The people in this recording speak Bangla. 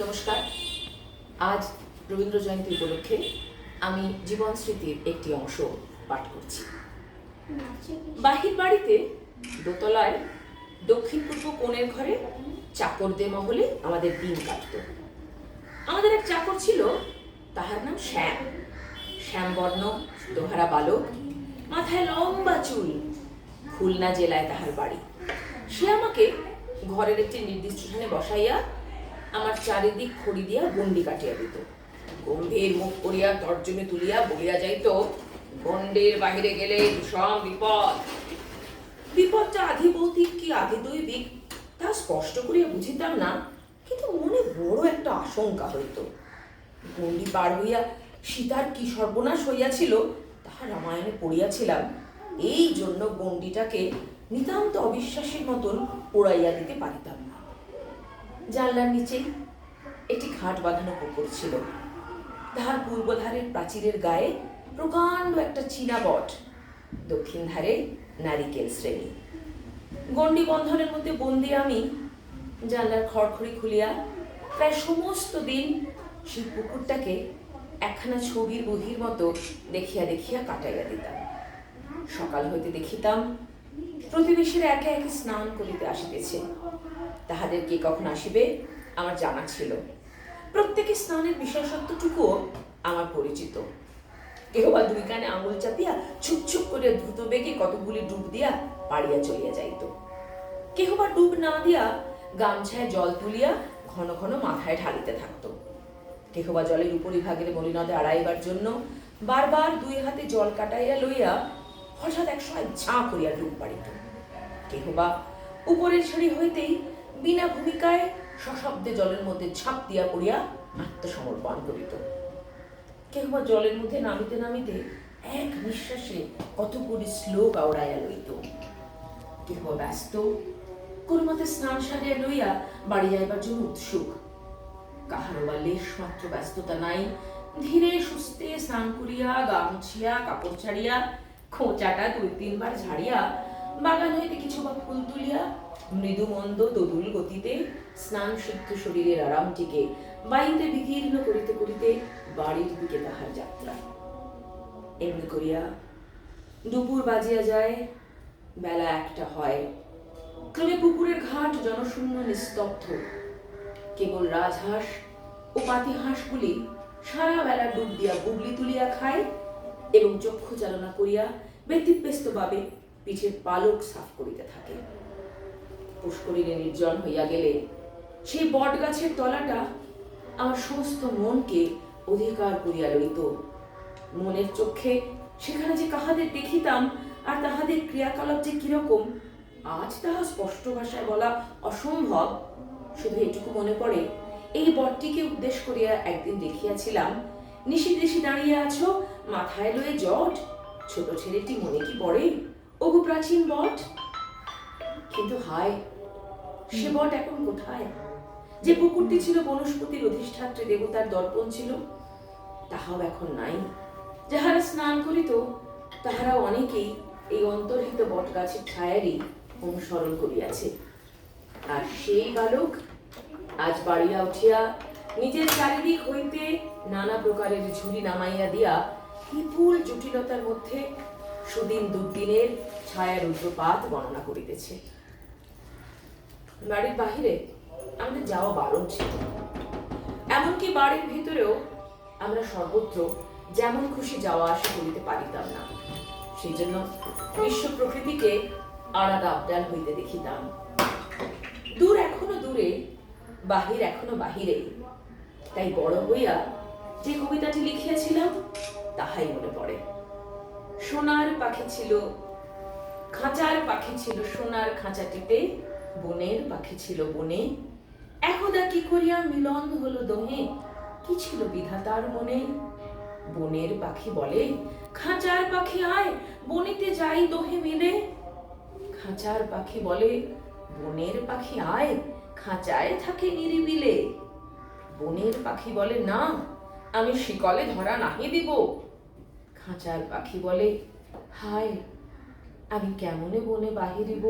নমস্কার। আজ রবীন্দ্র জয়ন্তী উপলক্ষে আমি জীবন স্মৃতির একটি অংশ পাঠ করছি। বাহির বাড়িতে দোতলায় দক্ষিণ পূর্ব কোণের ঘরে চাকরদের মহলে আমাদের দিন কাটত। আমাদের এক চাকর ছিল, তাহার নাম শ্যাম। শ্যামবর্ণ, দোহারা বালক, মাথায় লম্বা চুল, খুলনা জেলায় তাহার বাড়ি। সে আমাকে ঘরের একটি নির্দিষ্ট স্থানে বসাইয়া আমার চারিদিক খড়ি দিয়া গণ্ডি কাটিয়া দিত। গম্ভীর মুখ করিয়া তর্জনী তুলিয়া বলিয়া যাইত, গণ্ডের বাহিরে গেলে ভীষণ বিপদ। বিপদটা আধি ভৌতিক কি আধি দৈবিক তা স্পষ্ট করিয়া বুঝিতাম না, কিন্তু মনে বড় একটা আশঙ্কা হইত। গণ্ডি পার হইয়া সীতার কি সর্বনাশ হইয়াছিল তাহা রামায়ণে পড়িয়াছিলাম। এই জন্য গণ্ডিটাকে নিতান্ত অবিশ্বাসের মতন উড়াইয়া দিতে পারিতাম না। জানলার নিচেই একটি খাট বাঁধানো পুকুর ছিল। তাহার পূর্ব ধারের প্রাচীরের গায়ে প্রকাণ্ড একটা চীনা বট, দক্ষিণ ধারে নারিকেল শ্রেণী। গণ্ডি বন্ধনের মধ্যে বন্দি আমি জানলার খড়খড়ি খুলিয়া প্রায় সমস্ত দিন সেই পুকুরটাকে একখানা ছবির বহির মতো দেখিয়া দেখিয়া কাটাইয়া দিতাম। সকাল হইতে দেখিতাম প্রতিবেশীরা একে একে স্নান করিতে আসিতেছে। তাহাদের কে কখন আসিবে আমার জানা ছিল। প্রত্যেকে স্নানের বিশেষত্বটুকুও আমার পরিচিত। কেহ বা দুই কানে আঙুল চাপিয়া ছুপ ছুপ করে দ্রুত বেগে কতগুলি ডুব দিয়া পাড়িয়া চলিয়া যাইত। কেহ বা ডুব না দিয়া গামছায় জল তুলিয়া ঘন ঘন মাথায় ঢালিতে থাকত। কেহ বা জলের উপরিভাগের মলিনদে আড়াইবার জন্য বারবার দুই হাতে জল কাটাইয়া লইয়া হঠাৎ একসময় ঝাঁ করিয়া ডুব পাড়িত। কেহ বা উপরের সিঁড়ি হইতেই বিনা ভূমিকায় সশব্দে জলের মধ্যে ঝাঁপ দিয়া পড়িয়া আত্মসমর্পণ করিত। কেহ বা জলের মধ্যে নামিতে নামিতে এক নিঃশ্বাসে কতগুলি শ্লোক আওড়াইয়া লইত। কেহ ব্যস্ত কোন মতে স্নান সারিয়া লইয়া বাড়ি যাইবার জন্য উৎসুক। কাহারও বা লেশ মাত্র ব্যস্ততা নাই। ধীরে সুস্থে স্নান করিয়া গা মুছিয়া কাপড় ছাড়িয়া খোঁচাটা 2-3 বার ঝাড়িয়া বাগান হইতে কিছু বা ফুল তুলিয়া মৃদু মন্দ দোদুল গতিতে স্নান সিদ্ধ শরীরের আরামটিকে বায়ুতে বিকীর্ণ করিতে করিতে বাড়ির দিকে তাহার যাত্রা। এমনি করিয়া দুপুর বাজিয়া যায়, বেলা 1টা হয়। ক্রমে পুকুরের ঘাট জনশূন্য নিস্তব্ধ। কেবল রাজহাঁস ও পাতিহাঁসগুলি সারা বেলা ডুব দিয়া বুগলি তুলিয়া খায় এবং চক্ষু চালনা করিয়া ব্যতিব্যস্ত ভাবে পিঠের পালক সাফ করিতে থাকে। পুষ্করিণী নির্জন হইয়া গেলে সেই বট গাছের তলাটা আমার সমস্ত মনকে অধিকার করিয়া লইত। মনের চক্ষে সেখানে যে কাহাদের দেখিতাম আর তাহাদের ক্রিয়াকলাপ যে কিরকম আজ তাহা স্পষ্ট ভাষায় বলা অসম্ভব। শুধু এটুকু মনে পড়ে, এই বটটিকে উদ্দেশ্য করিয়া একদিন দেখিয়াছিলাম, নিশি দেশি দাঁড়িয়ে আছো, মাথায় লয়ে জট, ছোট ছেলেটি মনে কি পড়ে ওগো প্রাচীন বট। কিন্তু হায়, সে বট এখন কোথায়? যে পুকুরটি ছিল বনস্পতির অধিষ্ঠাত্রী দেবতার দর্পণ ছিল, তাহাও এখন নাই। যাহারা স্নান করিত তাহারা অনেকেই এই অন্তর্হিত বট গাছের ছায়ারই অনুসরণ করিয়াছে। আর সেই বালক আজ বাড়িয়া উঠিয়া নিজের চারিদিক হইতে নানা প্রকারের ঝুড়ি নামাইয়া দিয়া বিপুল জটিলতার মধ্যে সুদিন দুর্দিনের ছায়া রুদ্রপাত গণনা করিতেছে। বাড়ির বাহিরে আমাদের যাওয়া বারণ ছিল। এমনকি বাড়ির ভিতরেও আমরা সর্বত্র যেমন খুশি যাওয়া আসা করিতে পারিতাম না। সেই জন্য বিশ্ব প্রকৃতিকে আলাদা আবদাল হইতে দেখিতাম। দূর এখনো দূরে, বাহির এখনো বাহিরে। তাই বড় হইয়া যে কবিতাটি লিখিয়াছিলাম তাহাই মনে পড়ে। সোনার পাখি ছিল, খাঁচার পাখি ছিল সোনার খাঁচাটিতে, বনের পাখি ছিল বনে, একদা কি করিয়া মিলন হলো দোহে, কি ছিল বিধাতার মনে। বনের পাখি বলে খাঁচার পাখি আয়, বনেতে যাই দোহে মিলে। খাঁচার পাখি বলে বনের পাখি আয়, খাঁচায় থাকে নিরিবিলে। বনের পাখি বলে না, আমি শিকলে ধরা নাহি দিব। খাঁচার পাখি বলে হায়, আমি কেমনে বনে বাহিরিব।